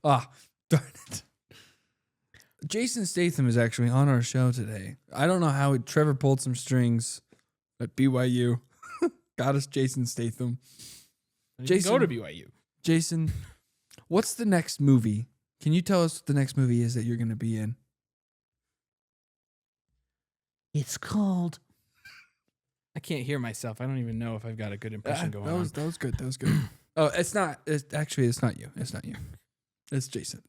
Ah, darn it. Jason Statham is actually on our show today. I don't know how Trevor pulled some strings at BYU. Got us Jason Statham. Jason, go to BYU. Jason, what's the next movie? Can you tell us what the next movie is that you're going to be in? It's called... I can't hear myself. I don't even know if I've got a good impression going on. That was good. That was good. Oh, it's not. It's not you. It's not you. It's Jason.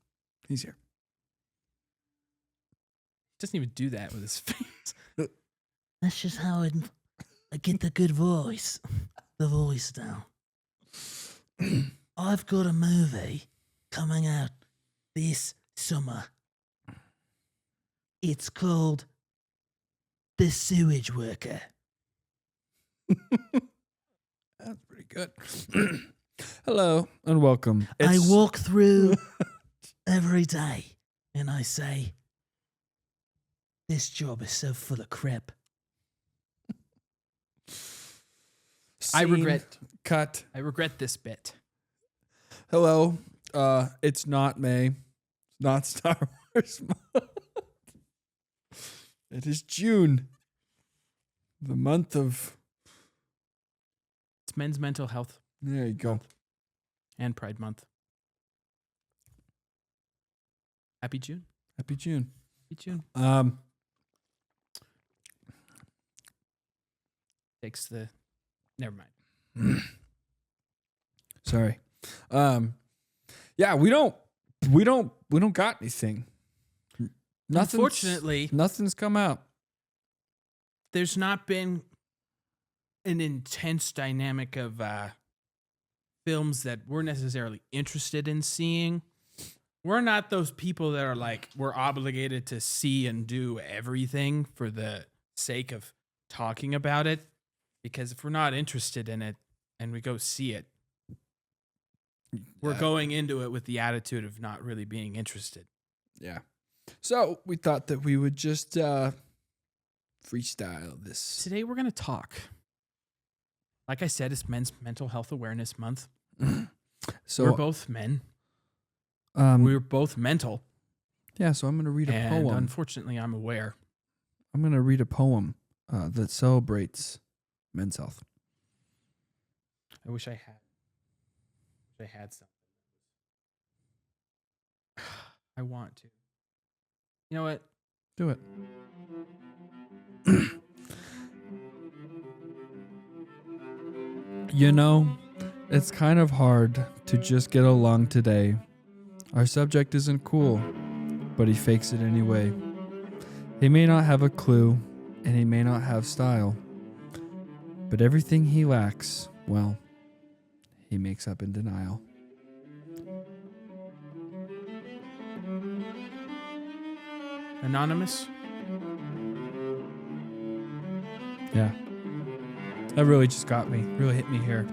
He's here. Doesn't even do that with his face. That's just how I get the good voice. The voice down. I've got a movie coming out this summer. It's called The Sewage Worker. That's pretty good. Hello and welcome. I walk through every day and I say, this job is so full of crap. I regret this bit. Hello. It's not May. It's not Star Wars month. It is June. The month of... It's Men's Mental Health. There you go. And Pride Month. Happy June. Happy June. Happy June. Takes the... Never mind. Sorry. Yeah, we don't got anything. Unfortunately, nothing's come out. There's not been an intense dynamic of films that we're necessarily interested in seeing. We're not those people that are like, we're obligated to see and do everything for the sake of talking about it. Because if we're not interested in it and we go see it, we're going into it with the attitude of not really being interested. Yeah. So we thought that we would just freestyle this. Today we're going to talk. Like I said, it's Men's Mental Health Awareness Month. So we're both men. We're both mental. Yeah, so I'm going to read a poem. Unfortunately, I'm aware. I'm going to read a poem that celebrates men's health. I wish I had something. I want to. You know what? Do it. You know, it's kind of hard to just get along today. Our subject isn't cool, but he fakes it anyway. He may not have a clue, and he may not have style. But everything he lacks, well, he makes up in denial. Anonymous? Yeah. That really just got me. Really hit me here.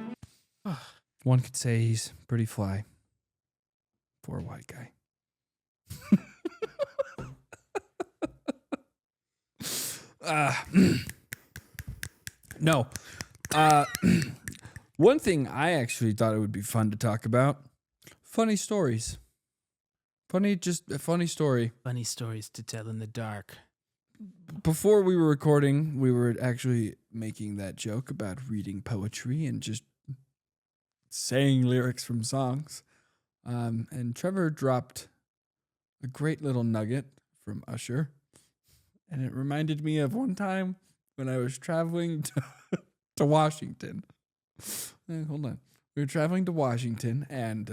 One could say he's pretty fly for a white guy. No. One thing I actually thought it would be fun to talk about. Funny stories. Just a funny story. Funny stories to tell in the dark. Before we were recording, we were actually making that joke about reading poetry and just saying lyrics from songs. And Trevor dropped a great little nugget from Usher. And it reminded me of one time when I was traveling to Washington. Hold on. We were traveling to Washington, and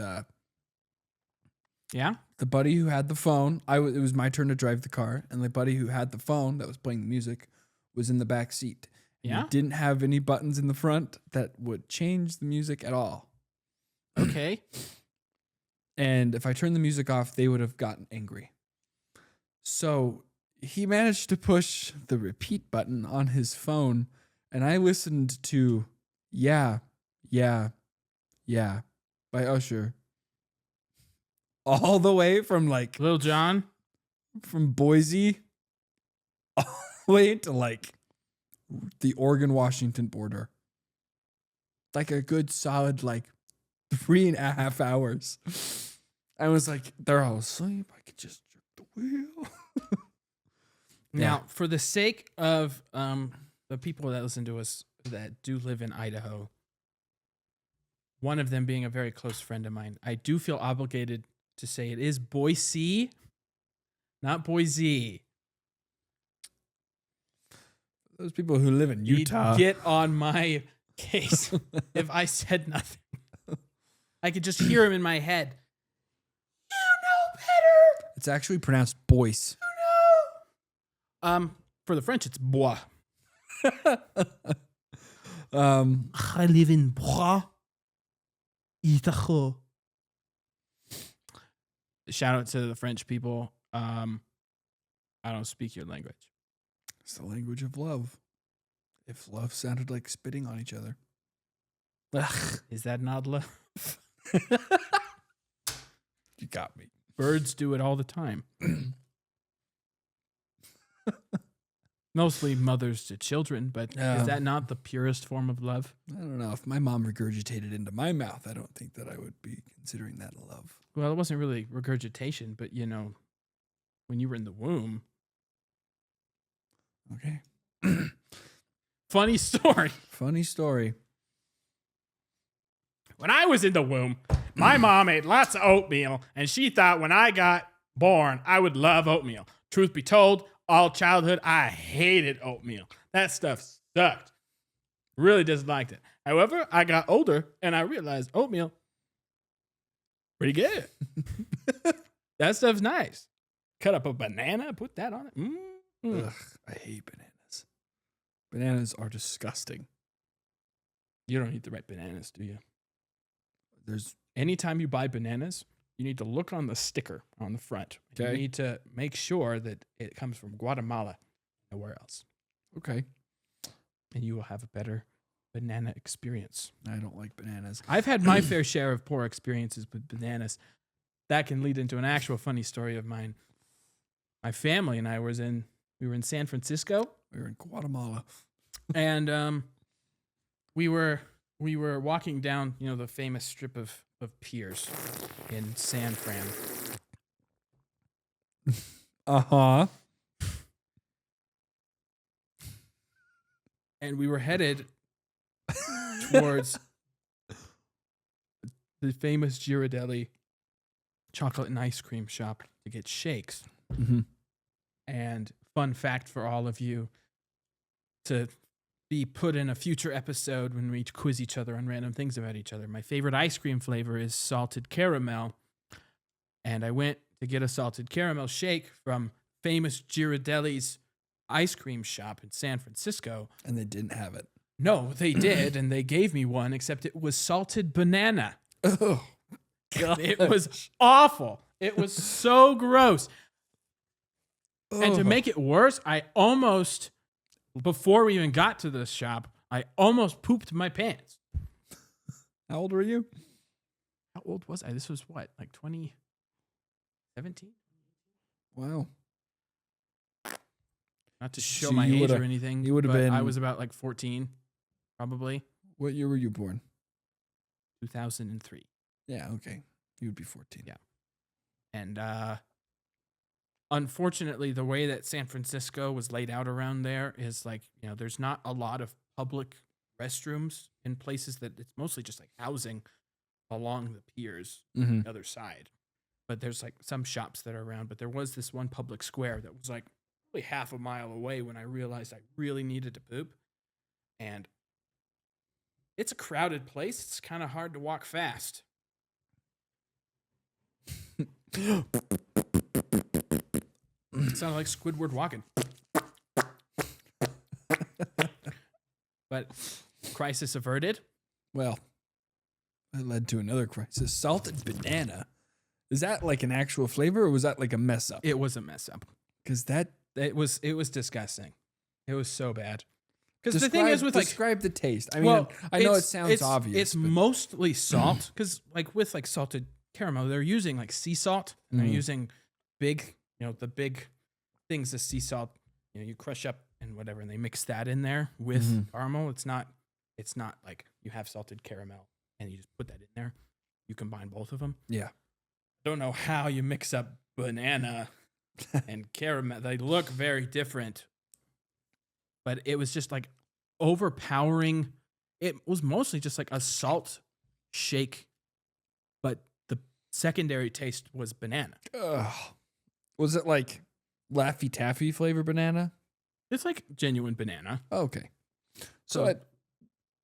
yeah, the buddy who had the phone, it was my turn to drive the car, and the buddy who had the phone that was playing the music was in the back seat. Yeah, he didn't have any buttons in the front that would change the music at all. Okay. And if I turned the music off, they would have gotten angry. So he managed to push the repeat button on his phone, and I listened to Yeah, Yeah, Yeah by Usher all the way from like Lil Jon, from Boise all the way to like the Oregon-Washington border. Like a good solid like 3.5 hours. I was like, they're all asleep. I could just jerk the wheel. Now, for the sake of the people that listen to us that do live in Idaho, one of them being a very close friend of mine, I do feel obligated to say it is Boise, not Boise. Those people who live in Utah. He'd get on my case if I said nothing. I could just hear him in my head. You know better. It's actually pronounced Boise. You know. For the French, it's bois. I live in Bois, Idaho. Shout out to the French people. I don't speak your language. It's the language of love. If love sounded like spitting on each other. Ugh, is that not love? You got me. Birds do it all the time. Mostly mothers to children, but is that not the purest form of love? I don't know. If my mom regurgitated into my mouth, I don't think that I would be considering that love. Well, it wasn't really regurgitation, but when you were in the womb. Okay. Funny story. Funny story. When I was in the womb, my mom ate lots of oatmeal, and she thought when I got born, I would love oatmeal. Truth be told, all childhood, I hated oatmeal. That stuff sucked. Really disliked it. However, I got older, and I realized oatmeal, pretty good. That stuff's nice. Cut up a banana, put that on it. Ugh, I hate bananas. Bananas are disgusting. You don't eat the right bananas, do you? There's Anytime you buy bananas, you need to look on the sticker on the front. Okay. You need to make sure that it comes from Guatemala, nowhere else. okay. And you will have a better banana experience. I don't like bananas. I've had my fair share of poor experiences with bananas. That can lead into an actual funny story of mine. My family and I we were in San Francisco. We were in Guatemala. And we were walking down, the famous strip of piers in San Fran. Uh-huh. And we were headed towards the famous Ghirardelli chocolate and ice cream shop to get shakes. Mm-hmm. And fun fact for all of you, to be put in a future episode when we quiz each other on random things about each other. My favorite ice cream flavor is salted caramel. And I went to get a salted caramel shake from famous Ghirardelli's ice cream shop in San Francisco. And they didn't have it. No, they did, and they gave me one, except it was salted banana. Oh, God. It was awful. It was so gross. And to make it worse, before we even got to the shop, I almost pooped my pants. How old were you? How old was I? This was what, like 2017? Wow. Not to show So my you age or would've- anything. you would've but I been- was about like 14, probably. What year were you born? 2003. Yeah, okay. You would be 14. Yeah. And unfortunately, the way that San Francisco was laid out around there is like, there's not a lot of public restrooms in places that it's mostly just like housing along the piers Mm-hmm. on the other side. But there's like some shops that are around. But there was this one public square that was like probably half a mile away when I realized I really needed to poop. And it's a crowded place. It's kind of hard to walk fast. It sounded like Squidward walking. But crisis averted. Well, that led to another crisis. Salted banana. Is that like an actual flavor or was that like a mess up? It was a mess up. Because that It was disgusting. It was so bad. Because the thing is with describe the taste. I mean, I know it sounds obvious. It's but mostly salt. Because like with like salted caramel, they're using like sea salt. And they're using big, the big things of sea salt. You crush up and whatever, and they mix that in there with caramel. It's not like you have salted caramel and you just put that in there. You combine both of them. yeah. don't know how you mix up banana and caramel. They look very different, but it was just like overpowering. It was mostly just like a salt shake, but the secondary taste was banana. Ugh. Was it like Laffy Taffy flavor banana? It's like genuine banana. Okay. So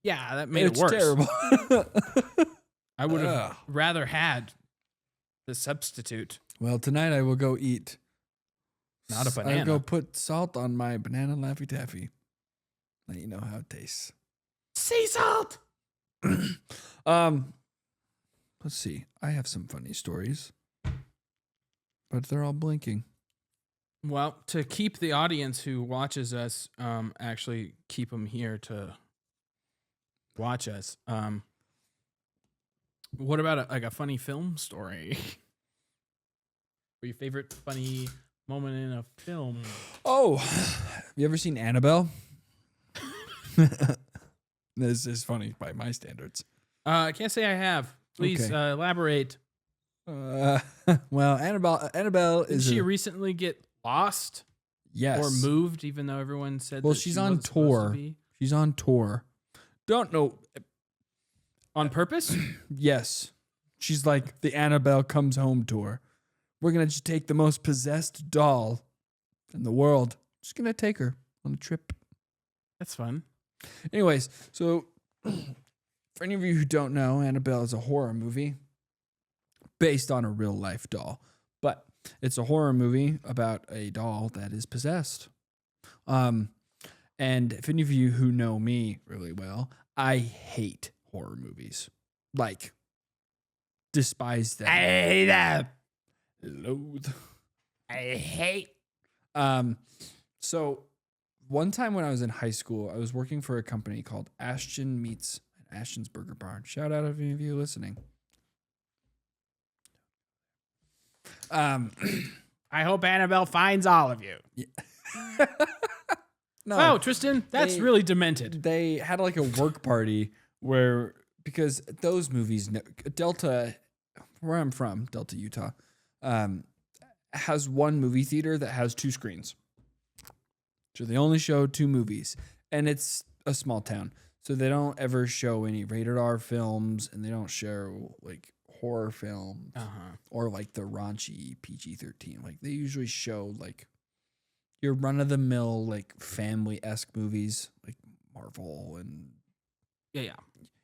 yeah, that made it it's worse. terrible. I would have Ugh. rather had the substitute. Well, tonight I will go eat. Not a I'll banana. go put salt on my banana Laffy Taffy. Let you know how it tastes. Sea salt. Let's see. I have some funny stories, but they're all blinking. Well, to keep the audience who watches us, actually keep them here to watch us. What about a funny film story? Or your favorite funny moment in a film? Oh, have you ever seen Annabelle? This is funny by my standards. I can't say I have. Please Okay. elaborate. Well, Annabelle Did is she recently get lost yes. or moved? Even though everyone said Well, that she's she on wasn't supposed to tour. be? She's on tour. Don't know. On purpose? Yes. She's like the Annabelle Comes Home tour. We're going to just take the most possessed doll in the world. Just going to take her on a trip. That's fun. Anyways, so for any of you who don't know, Annabelle is a horror movie based on a real life doll. But it's a horror movie about a doll that is possessed. And if any of you who know me really well, I hate horror movies. Like, despise them. I hate them. Loathe. I hate. So one time when I was in high school, I was working for a company called Ashton Meats and Ashton's Burger Barn. Shout out if any of you listening. I hope Annabelle finds all of you. No, Oh, Tristan, that's They- really demented. they had like a work party where, because those movies, Delta, where I'm from, Delta, Utah, has one movie theater that has 2 screens. So they only show 2 movies, and it's a small town. So they don't ever show any rated R films, and they don't show like horror films or like the raunchy PG-13. Like they usually show like your run-of-the-mill like family-esque movies like Marvel, and Yeah.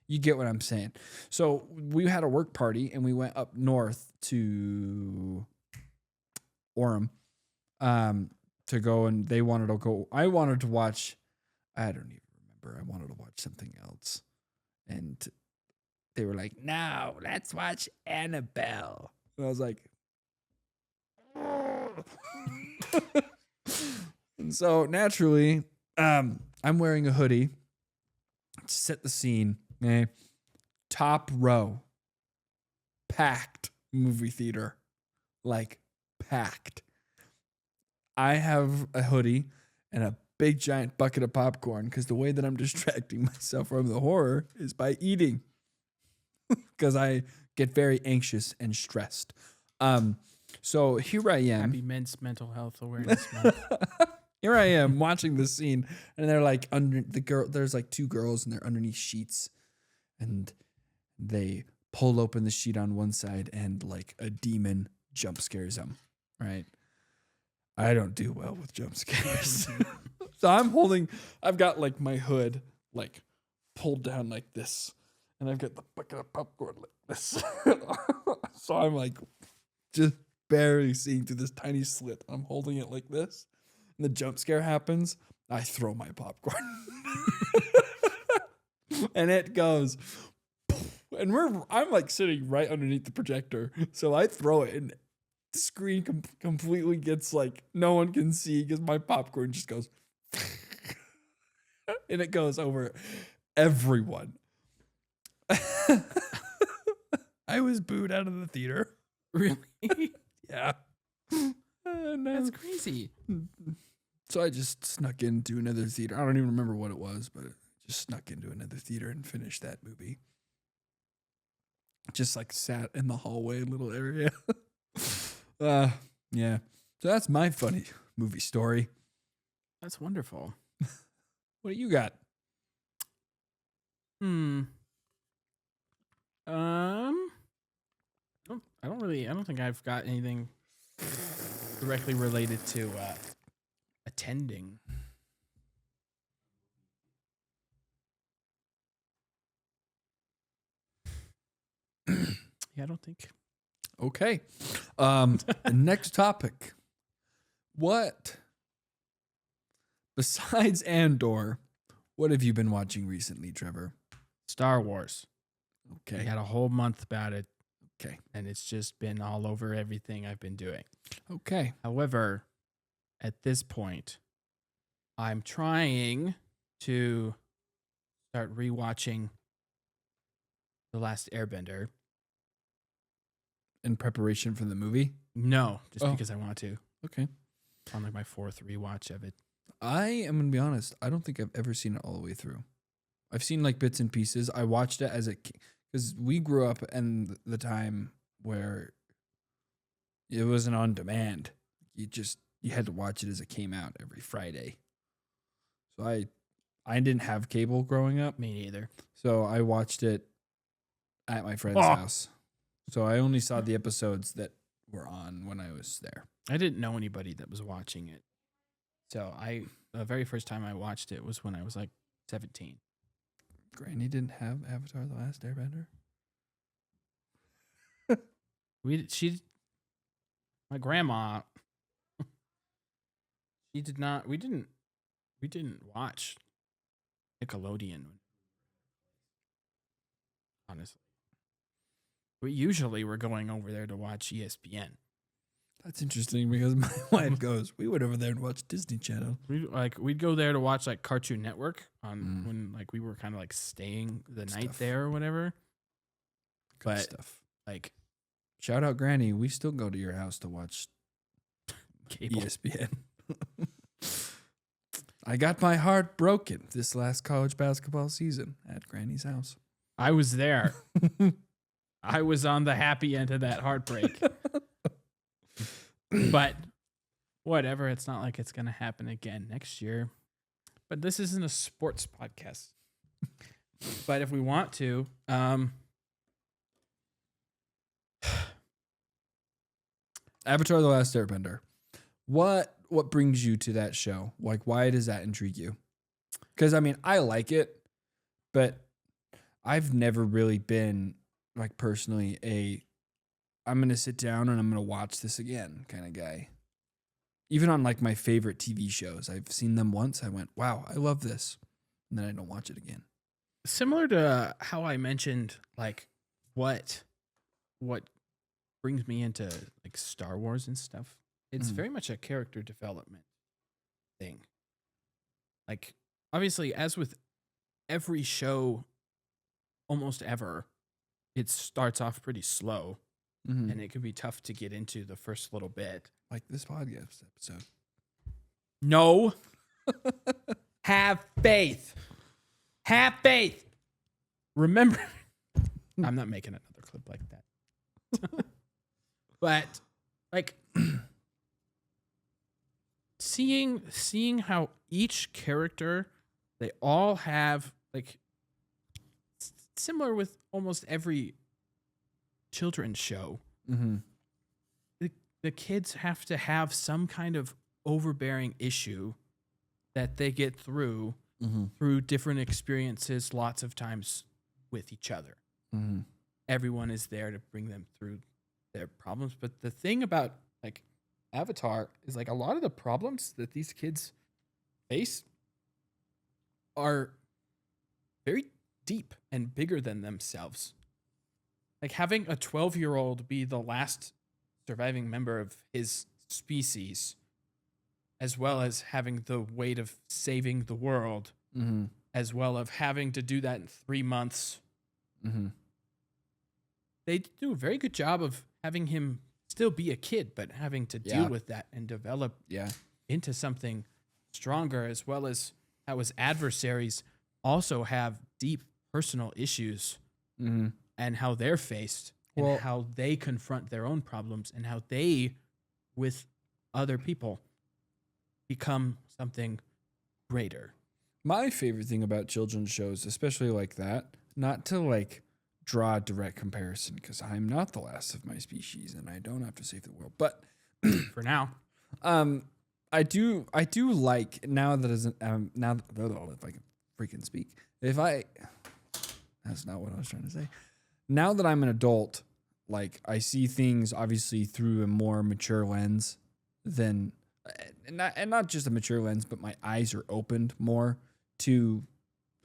you get what I'm saying. So we had a work party and we went up north to Orem to go, and they wanted to go. I wanted to watch, I don't even remember. I wanted to watch something else. And they were like, no, let's watch Annabelle. And I was like, and so naturally, I'm wearing a hoodie to set the scene. Okay? Top row, packed movie theater, like packed. I have a hoodie and a big giant bucket of popcorn because the way that I'm distracting myself from the horror is by eating, because I get very anxious and stressed. So here I am. Happy Men's Mental Health Awareness Month. Here I am watching this scene, and they're like under the girl. There's like 2 girls, and they're underneath sheets, and they pull open the sheet on one side, and like a demon jump scares them. Right? I don't do well with jump scares, so I've got like my hood like pulled down like this, and I've got the bucket of popcorn like this. So I'm like just barely seeing through this tiny slit. I'm holding it like this. And the jump scare happens, I throw my popcorn. And it goes, and I'm like sitting right underneath the projector. So I throw it, and the screen completely gets like, no one can see because my popcorn just goes, and it goes over everyone. I was booed out of the theater. Really? Yeah. That's crazy. So I just snuck into another theater. I don't even remember what it was, but I just snuck into another theater and finished that movie. Just like sat in the hallway little area. Yeah. So that's my funny movie story. That's wonderful. What do you got? I don't think I've got anything directly related to attending. Yeah, I don't think. Okay. Next topic. What, besides Andor, what have you been watching recently, Trevor? Star Wars. I Okay. had a whole month about it. Okay. And it's just been all over everything I've been doing. Okay. However, at this point, I'm trying to start rewatching The Last Airbender. In preparation for the movie? No, just Oh. because I want to. Okay. On like my 4th rewatch of it. I am going to be honest. I don't think I've ever seen it all the way through. I've seen like bits and pieces. I watched it as because we grew up in the time where it wasn't on demand. You had to watch it as it came out every Friday. So I didn't have cable growing up. Me neither. So I watched it at my friend's house. So I only saw the episodes that were on when I was there. I didn't know anybody that was watching it. So the very first time I watched it was when I was like 17. Granny didn't have Avatar: The Last Airbender? My grandma, she did not, we didn't watch Nickelodeon. Honestly. We usually were going over there to watch ESPN. That's interesting because my wife goes, we went over there and watched Disney Channel. We'd go there to watch like Cartoon Network on when like we were kind of like staying the night there or whatever. Good stuff. Like, shout out Granny. We still go to your house to watch cable. ESPN. I got my heart broken this last college basketball season at Granny's house. I was there. I was on the happy end of that heartbreak. But whatever, it's not like it's going to happen again next year. But this isn't a sports podcast. But if we want to, Avatar: The Last Airbender. What brings you to that show? Like, why does that intrigue you? Because, I mean, I like it, but I've never really been, like, personally I'm going to sit down and I'm going to watch this again kind of guy. Even on, like, my favorite TV shows. I've seen them once. I went, wow, I love this. And then I don't watch it again. similar to how I mentioned, like, what brings me into, like, Star Wars and stuff. It's very much a character development thing. Like, obviously, as with every show almost ever, it starts off pretty slow, and it can be tough to get into the first little bit. Like this podcast episode. No. Have faith. Have faith. Remember. I'm not making another clip like that. But, like, seeing how each character, they all have, like, similar with almost every children's show. The kids have to have some kind of overbearing issue that they get through different experiences lots of times with each other. Everyone is there to bring them through their problems. But the thing about, like, Avatar is, like, a lot of the problems that these kids face are very deep and bigger than themselves. Like, having a 12-year-old be the last surviving member of his species, as well as having the weight of saving the world, as well as having to do that in 3 months. They do a very good job of having him still be a kid, but having to deal with that and develop into something stronger, as well as how his adversaries also have deep personal issues and how they're faced Well- and how they confront their own problems and how they, with other people, become something greater. My favorite thing about children's shows, especially like that, not to like draw a direct comparison because I'm not the last of my species and I don't have to save the world, but For now. I do like now that as now if I can freaking speak, that's not what I was trying to say. Now that I'm an adult, like I see things obviously through a more mature lens than and not just a mature lens, but my eyes are opened more to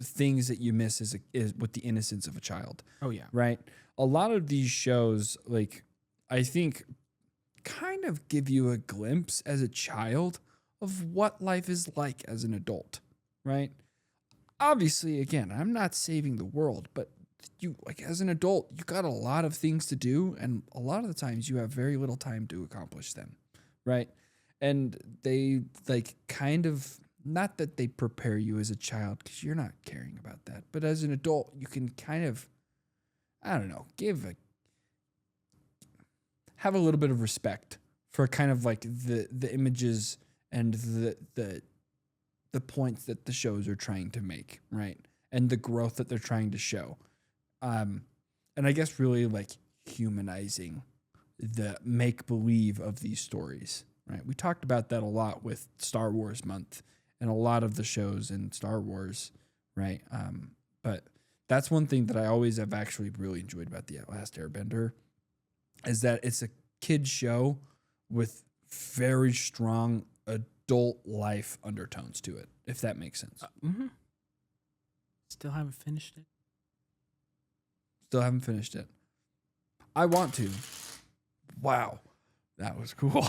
things that you miss is with the innocence of a child. Oh, yeah. Right? A lot of these shows, like, I think, kind of give you a glimpse as a child of what life is like as an adult, right? Obviously, again, I'm not saving the world, but you, like, as an adult, you got a lot of things to do, and a lot of the times you have very little time to accomplish them, right? And they, like, kind of, not that they prepare you as a child, because you're not caring about that, but as an adult, you can kind of, I don't know, have a little bit of respect for kind of like the images and the points that the shows are trying to make, right? And the growth that they're trying to show. And I guess really like humanizing the make believe of these stories, right? We talked about that a lot with Star Wars month and a lot of the shows in Star Wars, right? But that's one thing that I always have actually really enjoyed about The Last Airbender is that it's a kid's show with very strong adult life undertones to it, if that makes sense. Still haven't finished it. Still haven't finished it. I want to. Wow. That was cool.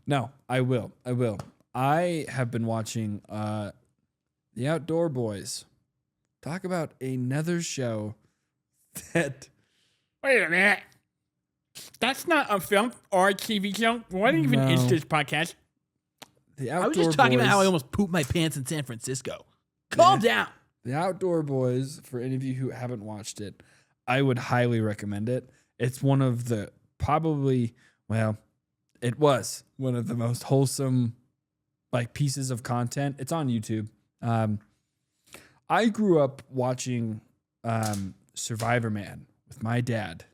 No, I will. I have been watching The Outdoor Boys. Talk about another show that... Wait a minute. That's not a film or a TV show. What even is No. this podcast? The Outdoor I was just talking Boys, about how I almost pooped my pants in San Francisco. Calm down. The Outdoor Boys, for any of you who haven't watched it, I would highly recommend it. It's one of the it was one of the most wholesome like pieces of content. It's on YouTube. I grew up watching Survivor Man with my dad.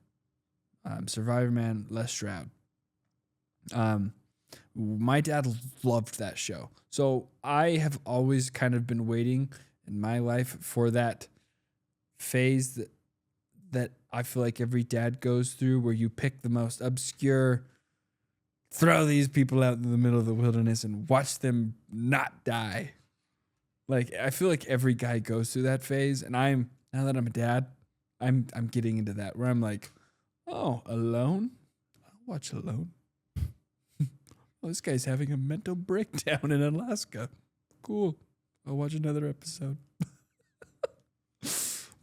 Survivor Man, Les Stroud. My dad loved that show. So I have always kind of been waiting in my life for that phase that I feel like every dad goes through where you pick the most obscure, throw these people out in the middle of the wilderness and watch them not die. Like, I feel like every guy goes through that phase. And now that I'm a dad, I'm getting into that where I'm like, oh, Alone? I'll watch Alone. Oh, this guy's having a mental breakdown in Alaska. Cool. I'll watch another episode.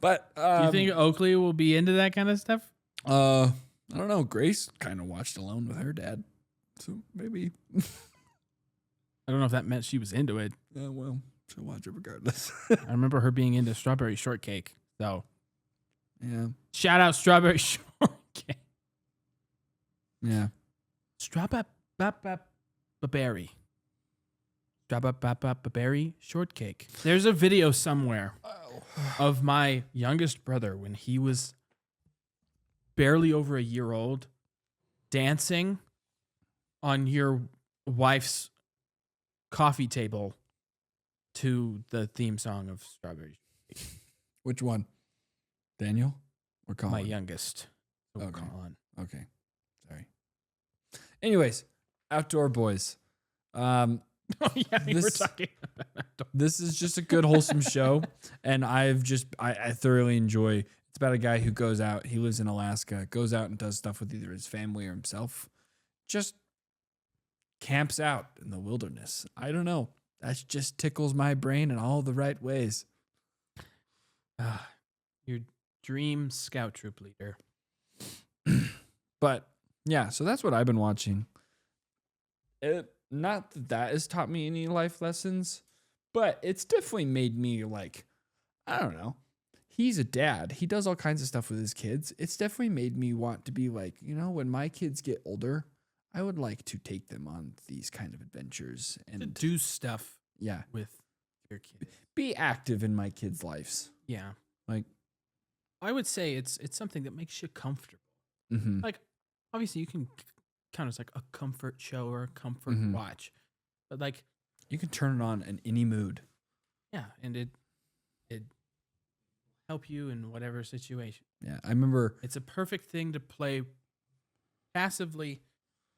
But Do you think Oakley will be into that kind of stuff? I don't know. Grace kind of watched Alone with her dad, so maybe. I don't know if that meant she was into it. Well, she'll watch it regardless. I remember her being into Strawberry Shortcake. So, Yeah. shout out Strawberry Shortcake. Yeah. Strawberry. Strawberry Shortcake. There's a video somewhere of my youngest brother when he was barely over a year old dancing on your wife's coffee table to the theme song of Strawberry Shortcake. Which one? Daniel or Colin? My youngest. Oh, Okay. Colin. Okay. Sorry. Anyways, Outdoor Boys. Oh, yeah, we were This- talking. This is just a good, wholesome show. And I thoroughly enjoy. It's about a guy who goes out. He lives in Alaska, goes out and does stuff with either his family or himself. Just camps out in the wilderness. I don't know. That just tickles my brain in all the right ways. Your dream scout troop leader. But yeah, so that's what I've been watching. Not that has taught me any life lessons, but it's definitely made me like, I don't know. He's a dad. He does all kinds of stuff with his kids. It's definitely made me want to be like, when my kids get older, I would like to take them on these kind of adventures To and do stuff yeah, with your kids. be active in my kids' lives. Yeah. Like, I would say it's something that makes you comfortable. mm-hmm. Like, obviously you can count as like a comfort show or a comfort Mhm. watch. But like, You can turn it on in any mood. yeah, and it help you in whatever situation. Yeah, I remember. It's a perfect thing to play passively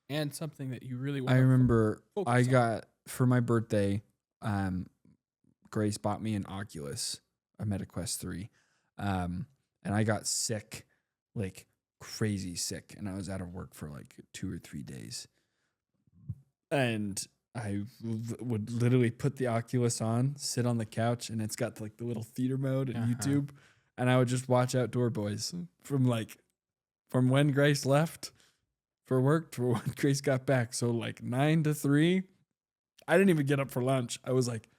and something that you really want. I remember focus I on. got for my birthday. Grace bought me an Oculus, a MetaQuest 3, and I got sick, like crazy sick, and I was out of work for like 2 or 3 days, and I would literally put the Oculus on, sit on the couch, and it's got like the little theater mode and YouTube, and I would just watch Outdoor Boys from when Grace left for work to when Grace got back. So like 9 to 3. I didn't even get up for lunch. I was like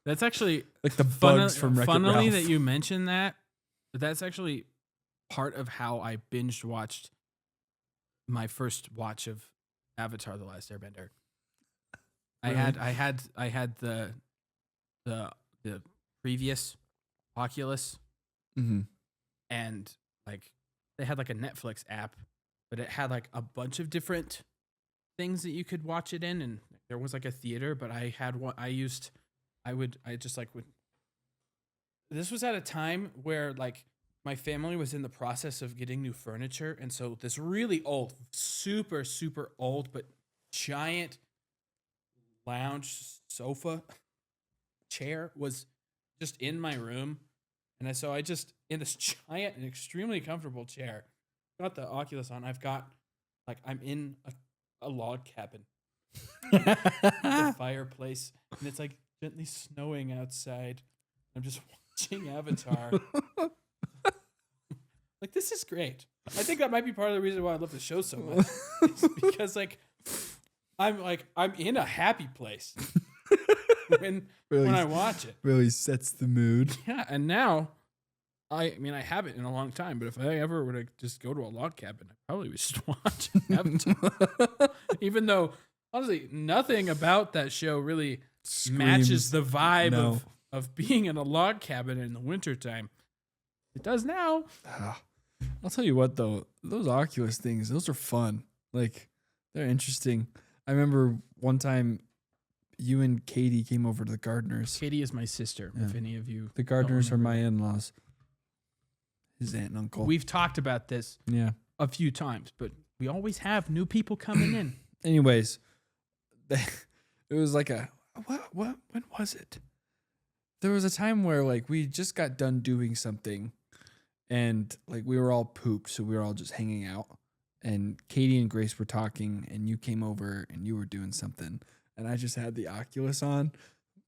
That's actually the bugs from Wreck-It funnily Ralph. that you mentioned that. That's actually part of how I binge watched my first watch of Avatar: The Last Airbender. Really? I had the previous Oculus, Mm-hmm. and like they had like a Netflix app, but it had like a bunch of different things that you could watch it in, and there was like a theater. But I had one. This was at a time where like my family was in the process of getting new furniture, and so this really old, super super old, but giant lounge sofa chair was just in my room. And so I just, in this giant and extremely comfortable chair, got the Oculus on. I'm in a log cabin, the fireplace, and it's like gently snowing outside. I'm just watching Avatar. Like, this is great. I think that might be part of the reason why I love the show so much. It's because I'm in a happy place when I watch it. Really sets the mood. Yeah, and now, I haven't in a long time, but if I ever were to just go to a log cabin, I probably would just watch Avatar. Even though, honestly, nothing about that show really matches the vibe of being in a log cabin in the wintertime. It does now. I'll tell you what, though, those Oculus things, those are fun. Like, they're interesting. I remember one time you and Katie came over to the Gardeners. Katie is my sister, if any of you. The Gardeners are my in-laws. His aunt and uncle. We've talked about this a few times, but we always have new people coming in. Anyways, it was like when was it? There was a time where like we just got done doing something and like we were all pooped, so we were all just hanging out. And Katie and Grace were talking and you came over and you were doing something and I just had the Oculus on.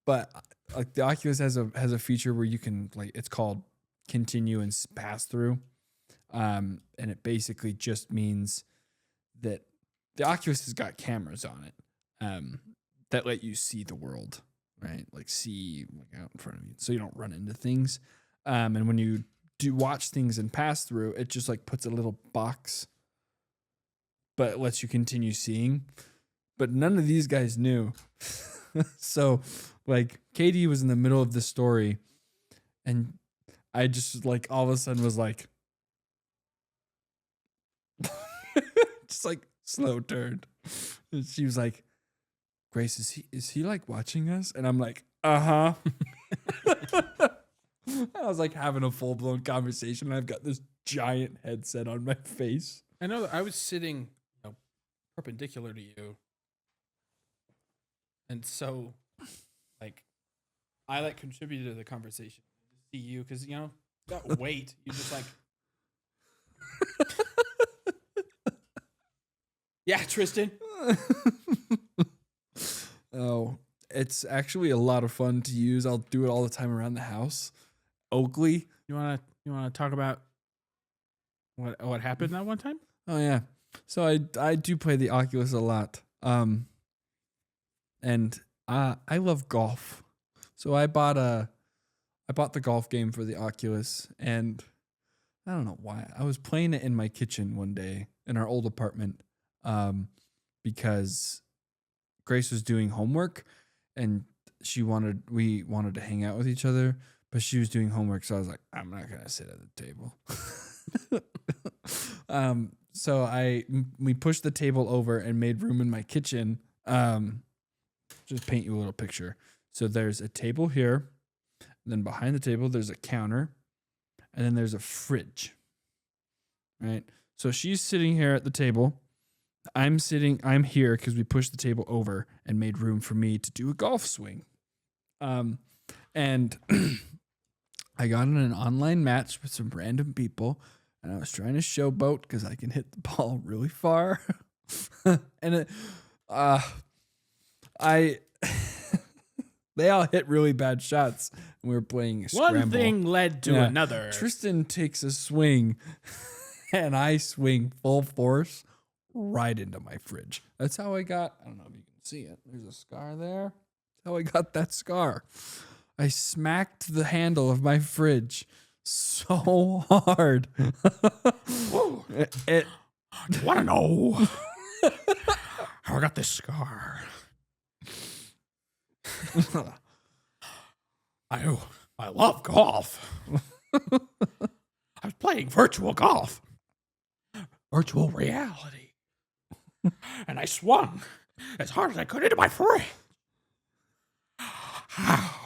But like the Oculus has a feature where you can like, it's called continue and pass through. And it basically just means that the Oculus has got cameras on it that let you see the world, right? Like see like out in front of you, so you don't run into things. And when you do watch things and pass through, it just like puts a little box, but it lets you continue seeing. But none of these guys knew. So like Katie was in the middle of the story and I just like all of a sudden was like, just like slow turned. And she was like, Grace, is he like watching us? And I'm like, uh-huh. I was like having a full blown conversation. And I've got this giant headset on my face. I know that I was sitting perpendicular to you. And so like I like contributed to the conversation to see you because that weight, you just like yeah, Tristan. Oh, it's actually a lot of fun to use. I'll do it all the time around the house. Oakley. You wanna talk about what happened that one time? Oh yeah. So I do play the Oculus a lot. And I love golf. So I bought I bought the golf game for the Oculus, and I don't know why. I was playing it in my kitchen one day in our old apartment, because Grace was doing homework, and we wanted to hang out with each other, but she was doing homework, so I was like, I'm not gonna sit at the table. So we pushed the table over and made room in my kitchen. Just paint you a little picture. So there's a table here, and then behind the table there's a counter, and then there's a fridge. Right? So she's sitting here at the table. I'm here because we pushed the table over and made room for me to do a golf swing. And I got in an online match with some random people, and I was trying to showboat because I can hit the ball really far. And they all hit really bad shots. And we were playing a scramble. One thing led to another. Tristan takes a swing, and I swing full force right into my fridge. That's how I don't know if you can see it. There's a scar there. That's how I got that scar. I smacked the handle of my fridge so hard. You want to know how I got this scar? I love golf. I was playing virtual golf. Virtual reality. And I swung as hard as I could into my fridge. How?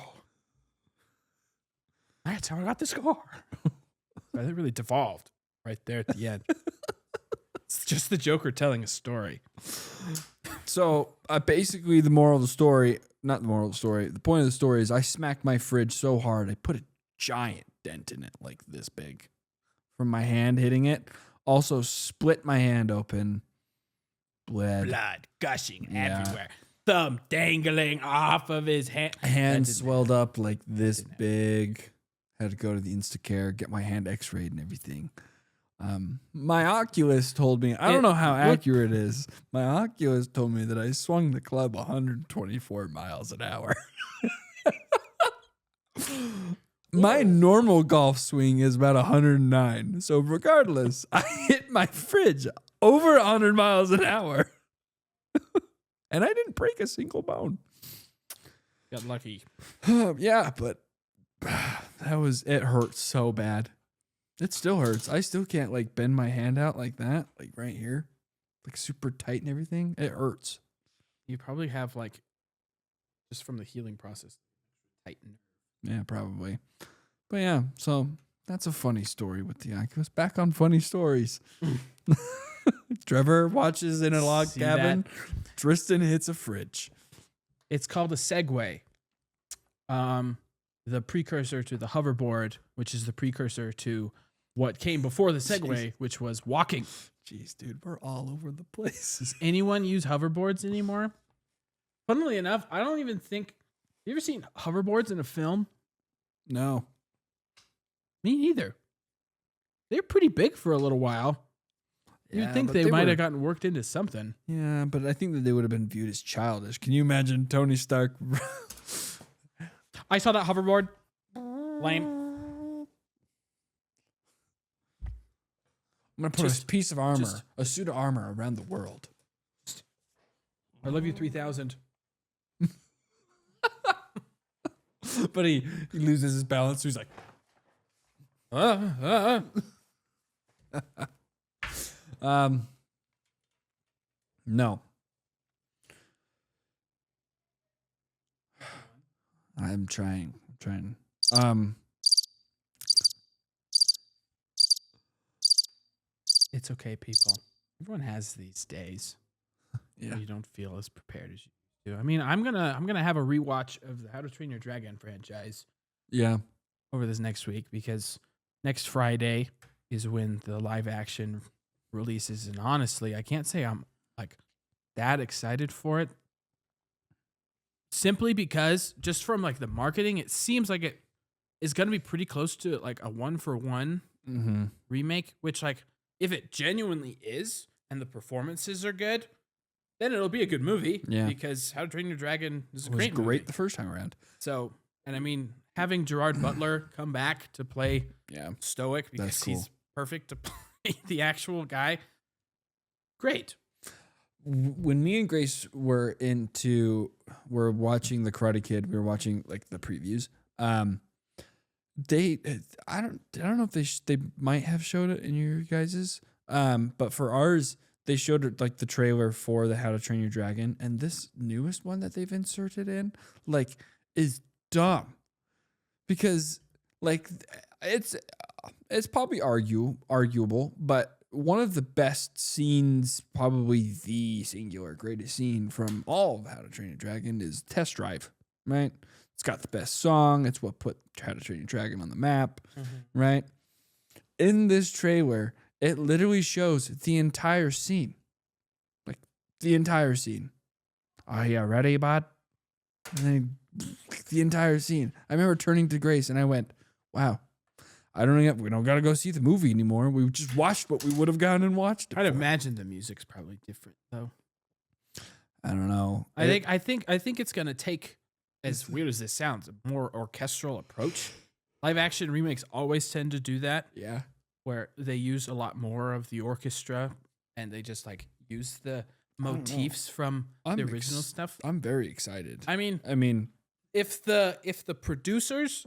That's how I got the scar. That really devolved right there at the end. It's just the Joker telling a story. So basically the moral of the story, not the moral of the story, the point of the story is I smacked my fridge so hard I put a giant dent in it like this big from my hand hitting it. Also split my hand open. Blood gushing everywhere. Thumb dangling off of his hand. Hand swelled up like this big. Had to go to the Instacare, get my hand x-rayed and everything. My Oculus told me, I don't know how accurate it is. My Oculus told me that I swung the club 124 miles an hour. My normal golf swing is about 109. So regardless, I hit my fridge over 100 miles an hour. And I didn't break a single bone. Got lucky. Yeah, but it hurts so bad. It still hurts. I still can't like bend my hand out like that, like right here, like super tight and everything. It hurts. You probably have like, just from the healing process, tighten. Yeah, probably. But yeah, so that's a funny story with the Oculus. Back on funny stories. Trevor watches in a log cabin. That? Tristan hits a fridge. It's called a Segway. The precursor to the hoverboard, which is the precursor to what came before the Segway, which was walking. Jeez, dude, we're all over the place. Does anyone use hoverboards anymore? Funnily enough, I don't even think... You ever seen hoverboards in a film? No. Me neither. They're pretty big for a little while. You'd think they might have gotten worked into something. Yeah, but I think that they would have been viewed as childish. Can you imagine Tony Stark? I saw that hoverboard. Lame. I'm going to put a piece of armor, a suit of armor around the world. I love you 3000. But he loses his balance, so he's like, no. I'm trying. It's okay, people. Everyone has these days. Yeah. You don't feel as prepared as you do. I mean, I'm gonna have a rewatch of the How to Train Your Dragon franchise. Yeah. Over this next week, because next Friday is when the live action releases, and honestly, I can't say I'm like that excited for it. Simply because just from like the marketing, it seems like it is going to be pretty close to like a 1-for-1 remake, which like if it genuinely is and the performances are good, then it'll be a good movie. Yeah. Because How to Train Your Dragon is a It was great movie. great the first time around. So, and I mean, having Gerard Butler come back to play Yeah. Stoic because That's cool. he's perfect to play the actual guy. Great. When me and Grace were watching the Karate Kid, we were watching like the previews. I don't know if they might have showed it in your guys's. But for ours, they showed it like the trailer for the How to Train Your Dragon, and this newest one that they've inserted in like is dumb because like it's probably arguable, but one of the best scenes, probably the singular greatest scene from all of How to Train Your Dragon is Test Drive, right? It's got the best song. It's what put How to Train Your Dragon on the map, right? In this trailer, it literally shows the entire scene. Like, the entire scene. Are you ready, bud? And then the entire scene. I remember turning to Grace and I went, wow. We don't got to go see the movie anymore. We just watched what we would have gone and watched. I'd imagine the music's probably different though. I don't know. I think it's gonna take, as weird as this sounds, a more orchestral approach. Live action remakes always tend to do that, Yeah. where they use a lot more of the orchestra and they just like use the motifs from the original stuff. I'm very excited. I mean, if the producers,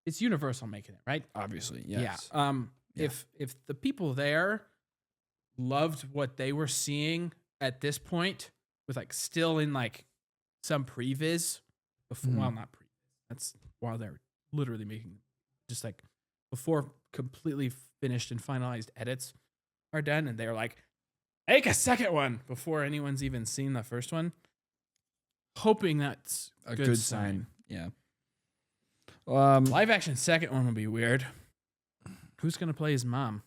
it's Universal making it, right? Obviously, yes. Yeah. If the people there loved what they were seeing at this point, with like still in like some previs, before, well, not previs. That's while they're literally making, just like before completely finished and finalized edits are done, and they're like, make a second one before anyone's even seen the first one. Hoping that's A good sign. Yeah. Live action second one would be weird. Who's gonna play his mom?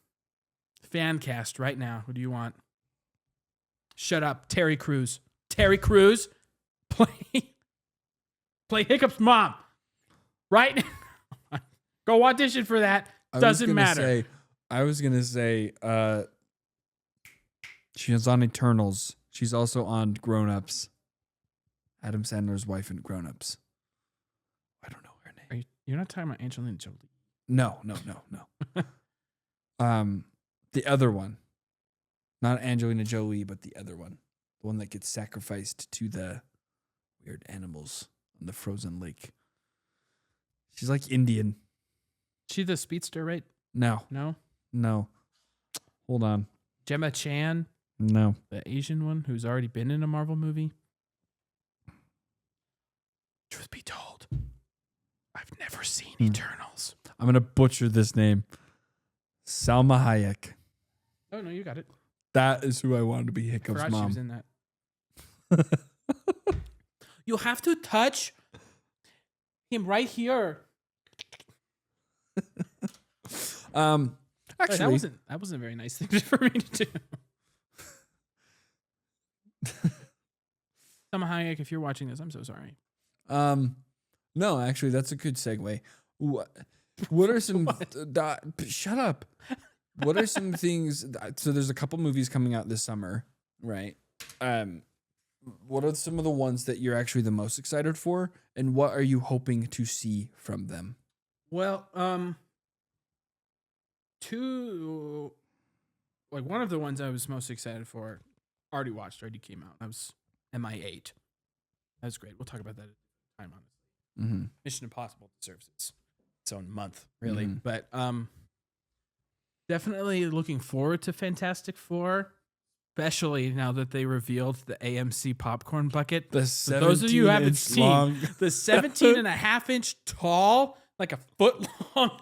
Fan cast right now. Who do you want? Shut up, Terry Crews. Terry Crews, play Hiccup's mom. Right now. Go audition for that. Doesn't matter. I was gonna say, she's on Eternals. She's also on Grown Ups. Adam Sandler's wife in Grown Ups. I don't know her name. You're not talking about Angelina Jolie. No. The other one. Not Angelina Jolie, but the other one. The one that gets sacrificed to the weird animals on the frozen lake. She's like Indian. She the speedster, right? No. Hold on. Gemma Chan, No. the Asian one who's already been in a Marvel movie. Truth be told, I've never seen Eternals. I'm going to butcher this name. Salma Hayek. Oh, no, you got it. That is who I wanted to be I Hiccup's forgot she was mom. in that. You have to touch him right here. Actually, that wasn't a very nice thing for me to do. Salma Hayek, if you're watching this, I'm so sorry. no, actually, that's a good segue. What are some... shut up. What are some things... So there's a couple movies coming out this summer, right? What are some of the ones that you're actually the most excited for? And what are you hoping to see from them? Well, one of the ones I was most excited for already came out. That was MI8. That was great. We'll talk about that at the time, honestly. Mission Impossible deserves its own month, really. But definitely looking forward to Fantastic Four, especially now that they revealed the AMC popcorn bucket. The For those of you who haven't seen, long. the 17 and a half inch tall, like a foot long,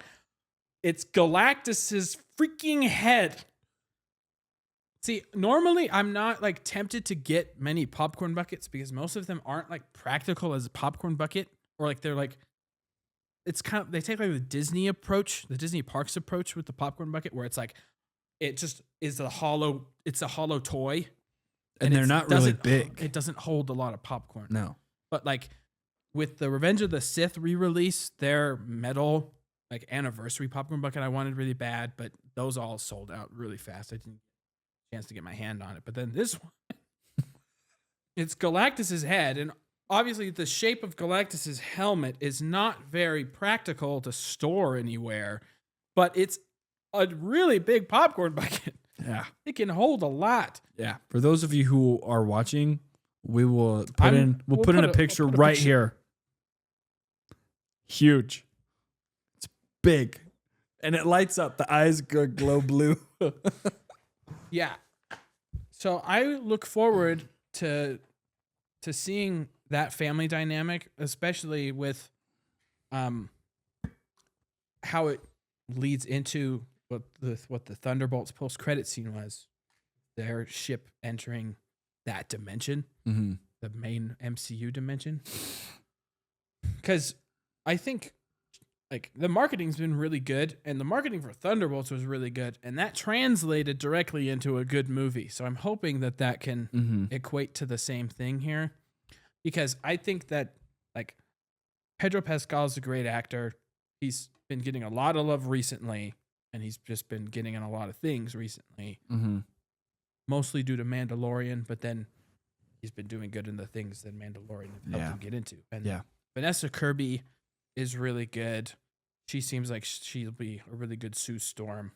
it's Galactus's freaking head. See, normally I'm not like tempted to get many popcorn buckets because most of them aren't like practical as a popcorn bucket, or like they're like, it's kind of, they take like the Disney approach, the Disney parks approach with the popcorn bucket, where it's like, it just is it's a hollow toy. And they're not really big. It doesn't hold a lot of popcorn. No. But like with the Revenge of the Sith re-release, their metal like anniversary popcorn bucket I wanted really bad, but those all sold out really fast. I didn't get a chance to get my hand on it. But then this one, it's Galactus's head, and obviously the shape of Galactus's helmet is not very practical to store anywhere, but it's a really big popcorn bucket. Yeah. It can hold a lot. Yeah. For those of you who are watching, we will We'll put in a I'll picture put a right picture. here. Huge. It's big. And it lights up. The eyes glow blue. Yeah. So I look forward to seeing that family dynamic, especially with how it leads into what the Thunderbolts post credit scene was. Their ship entering that dimension, Mm-hmm. the main MCU dimension. Because I think like the marketing's been really good, and the marketing for Thunderbolts was really good, and that translated directly into a good movie. So I'm hoping that can Mm-hmm. equate to the same thing here, because I think that like Pedro Pascal's a great actor. He's been getting a lot of love recently, and he's just been getting in a lot of things recently, Mm-hmm. mostly due to Mandalorian, but then he's been doing good in the things that Mandalorian helped Yeah. him get into. And Yeah. Vanessa Kirby is really good. She seems like she'll be a really good Sue Storm.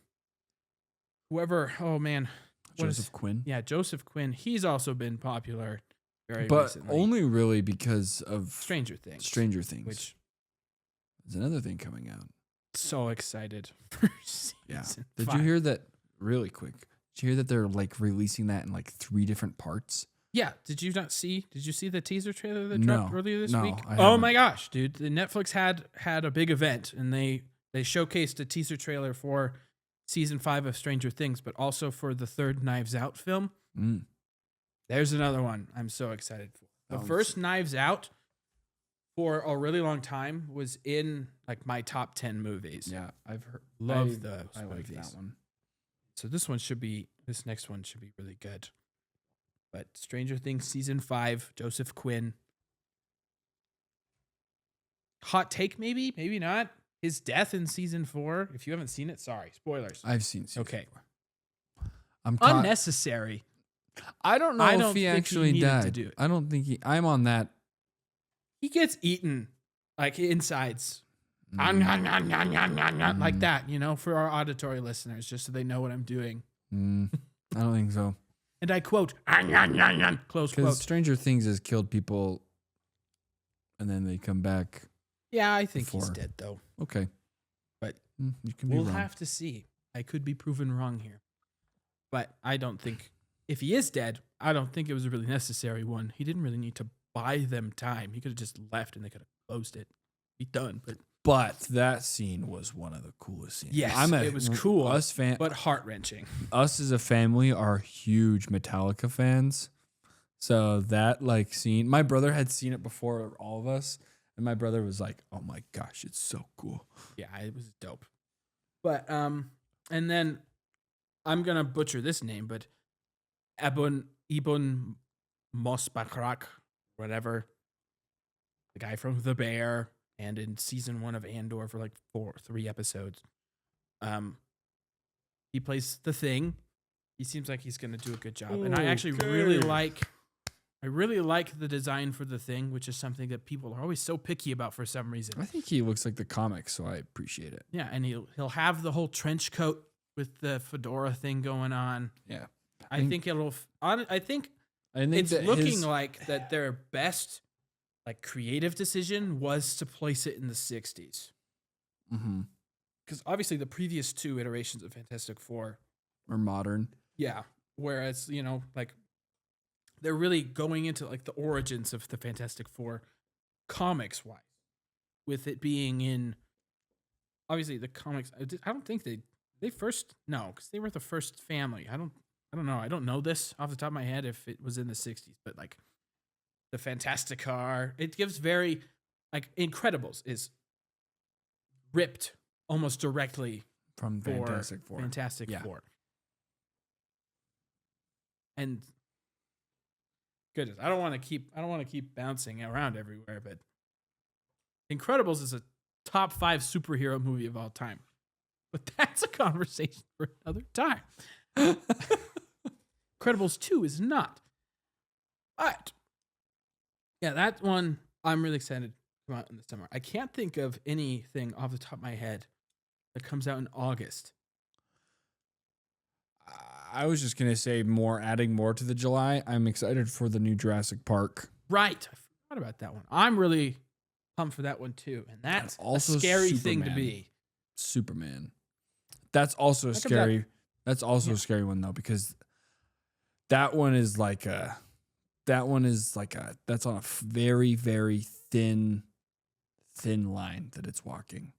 Whoever, oh man. Joseph Quinn. Yeah, Joseph Quinn. He's also been popular very But recently. only really because of Stranger Things. Stranger Things. Which There's another thing coming out. so excited for Yeah. season Did 5. you hear that really quick? Did you hear that they're like releasing that in like 3 different parts? Yeah. Did you see the teaser trailer that No. dropped earlier this No, week? I Oh haven't. my gosh, dude. The Netflix had a big event, and they showcased a teaser trailer for season 5 of Stranger Things, but also for the third Knives Out film. Mm. There's another one I'm so excited for. The Sounds- first Knives Out for a really long time was in like my top 10 movies. Yeah, I've heard. Love those I like movies. that one. So this next one should be really good. But Stranger Things season 5, Joseph Quinn. Hot take, maybe not. His death in season 4. If you haven't seen it, sorry, spoilers. I've seen. season Okay. 4. I'm caught. Unnecessary. I don't know I if don't he think he actually needed to died. do it. I don't think he. I'm on that. He gets eaten like insides. Mm, Like that, for our auditory listeners, just so they know what I'm doing. I don't think so. And I quote, close Because quote. Stranger Things has killed people, and then they come back. Yeah, I think he's before. dead, though. Okay, But you can be we'll wrong. have to see. I could be proven wrong here. But I don't think, if he is dead, I don't think it was a really necessary one. He didn't really need to buy them time. He could have just left and they could have closed it. Be done. But that scene was one of the coolest scenes. Yes, it was cool, Us but heart-wrenching. us as a family are huge Metallica fans. So that like scene, my brother had seen it before all of us, and my brother was like, "Oh my gosh, it's so cool." Yeah, it was dope. But and then I'm gonna butcher this name, but Ibn Mosbakrak, whatever, the guy from The Bear, and in season 1 of Andor for like 3 episodes. He plays the Thing. He seems like he's gonna do a good job, and I actually really like. I really like the design for the Thing, which is something that people are always so picky about for some reason. I think he looks like the comics, so I appreciate it. Yeah, and he'll have the whole trench coat with the fedora thing going on. Yeah, I think I think it's that looking his- like that their best like creative decision was to place it in the 60s. Mhm. Because obviously the previous 2 iterations of Fantastic Four, or modern. yeah, whereas, like they're really going into like the origins of the Fantastic Four comics wise, with it being in obviously the comics. I don't think they first, no, because they were the first family. I don't know. I don't know this off the top of my head if it was in the 60s, but like the Fantastic Car, it gives very like Incredibles is ripped almost directly From for Fantastic Four. Fantastic Yeah. Four. And goodness, I don't want to keep bouncing around everywhere, but Incredibles is a top 5 superhero movie of all time. But that's a conversation for another time. Incredibles 2 is not. But Yeah, that one I'm really excited to come out in the summer. I can't think of anything off the top of my head that comes out in August. I was just gonna say adding more to the July. I'm excited for the new Jurassic Park. Right. I forgot about that one. I'm really pumped for that one too. And that's also a scary thing to Superman. be. Superman. That's also That comes scary. That's also Yeah. a scary one though, because that one is like that's on a very, very thin line that it's walking.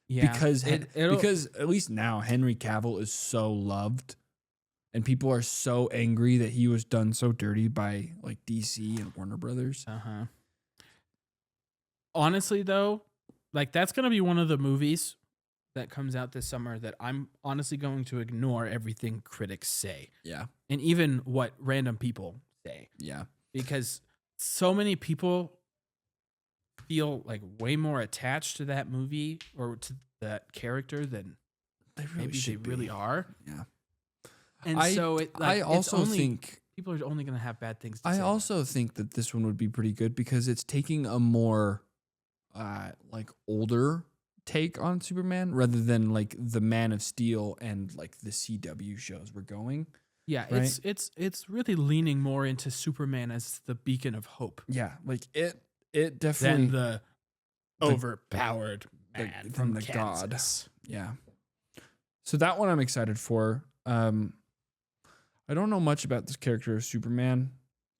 Yeah. Because it'll- because at least now Henry Cavill is so loved, and people are so angry that he was done so dirty by like DC and Warner Brothers. Uh-huh. Honestly though, like that's going to be one of the movies that comes out this summer that I'm honestly going to ignore everything critics say Yeah, and even what random people say, yeah, because so many people feel like way more attached to that movie or to that character than maybe they really are. Yeah, And so it, like, I it's also only, think people are only going to have bad things to I say. also think that this one would be pretty good because it's taking a more like older take on Superman rather than like the Man of Steel and like the CW shows we're going. Yeah, right? it's really leaning more into Superman as the beacon of hope Yeah, like it definitely than the overpowered man than from the god. Kansas. Yeah. So that one I'm excited for. I don't know much about this character of Superman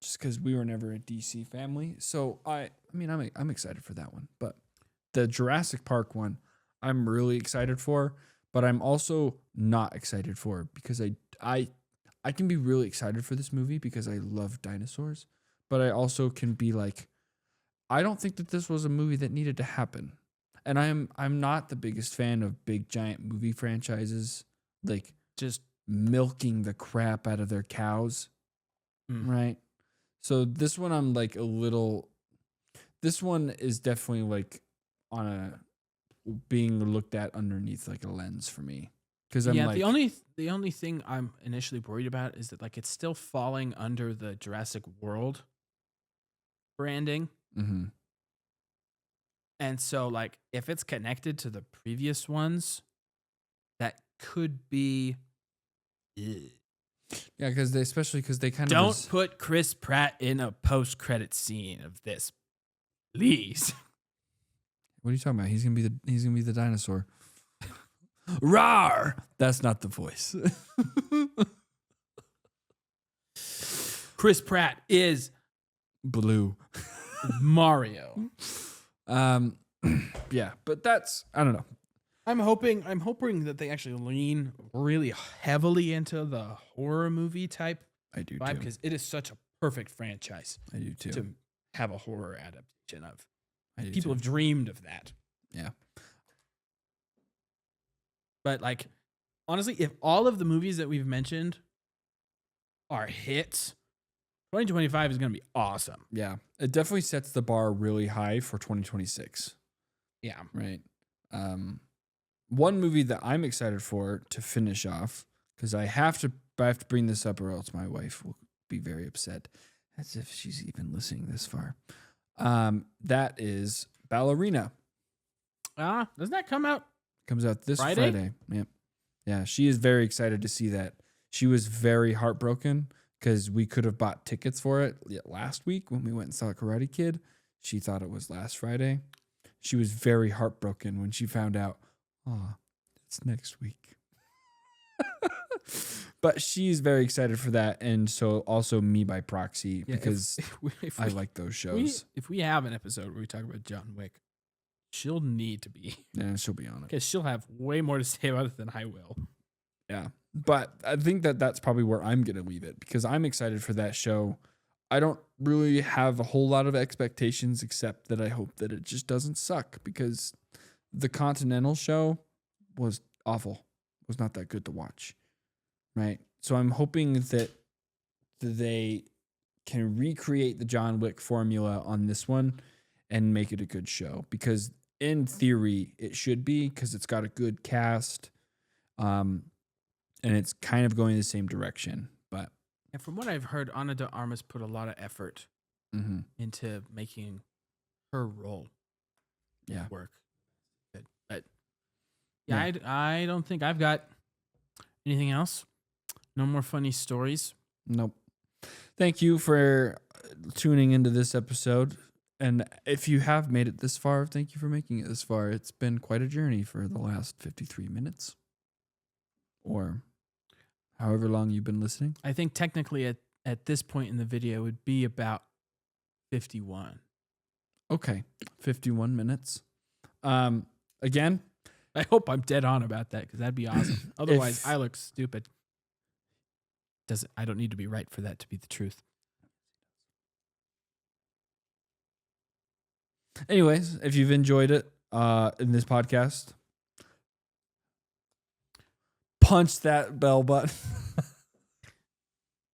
just because we were never a DC family. So I mean I'm excited for that one. But the Jurassic Park one I'm really excited for, but I'm also not excited for because I can be really excited for this movie because I love dinosaurs, but I also can be like, I don't think that this was a movie that needed to happen. And I'm not the biggest fan of big giant movie franchises like Just milking the crap out of their cows. Right? So this one I'm like this one is definitely like on a being looked at underneath like a lens for me. Because I'm yeah, like the only thing I'm initially worried about is that like it's still falling under the Jurassic World branding. mhm. And so like if it's connected to the previous ones, that could be Yeah, because they kind of Don't put Chris Pratt in a post-credit scene of this. Please. What are you talking about? He's gonna be the dinosaur. Rawr! That's not the voice. Chris Pratt is Blue. Mario. Yeah, but that's I don't know. I'm hoping that they actually lean really heavily into the horror movie type I do vibe too. because it is such a perfect franchise I do too. to have a horror adaptation of. I do People too. have dreamed of that. Yeah. But like honestly, if all of the movies that we've mentioned are hits, 2025 is going to be awesome. Yeah. It definitely sets the bar really high for 2026. Yeah. Right. One movie that I'm excited for to finish off, because I have to bring this up or else my wife will be very upset, as if she's even listening this far. That is Ballerina. Doesn't that come out? Comes out this Friday? Friday. Yep. Yeah, she is very excited to see that. She was very heartbroken because we could have bought tickets for it last week when we went and saw Karate Kid. She thought it was last Friday. She was very heartbroken when she found out, it's next week. But she's very excited for that. And so also me by proxy, because I like those shows. If we have an episode where we talk about John Wick, she'll need to be. Yeah, she'll be on it. Because she'll have way more to say about it than I will. Yeah. But I think that that's probably where I'm going to leave it because I'm excited for that show. I don't really have a whole lot of expectations except that I hope that it just doesn't suck because the Continental show was awful. Was not that good to watch. Right? So I'm hoping that they can recreate the John Wick formula on this one and make it a good show because in theory it should be because it's got a good cast. And it's kind of going the same direction, but And from what I've heard, Ana de Armas put a lot of effort Mm-hmm. into making her role Yeah. work. Good. But yeah, I don't think I've got anything else. No more funny stories. Nope. Thank you for tuning into this episode. And if you have made it this far, thank you for making it this far. It's been quite a journey for the last 53 minutes or however long you've been listening. I think technically at this point in the video it would be about 51. Okay. 51 minutes. Again, I hope I'm dead on about that because that'd be awesome. Otherwise, I look stupid. I don't need to be right for that to be the truth. anyways, if you've enjoyed it in this podcast, punch that bell button.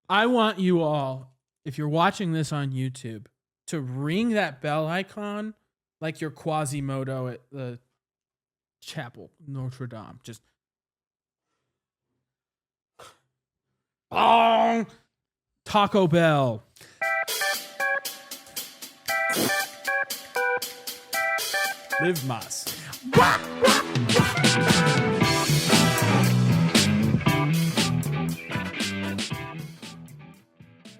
I want you all, if you're watching this on YouTube, to ring that bell icon like your Quasimodo at the chapel, Notre Dame. Just bong! Taco Bell. Live Mas.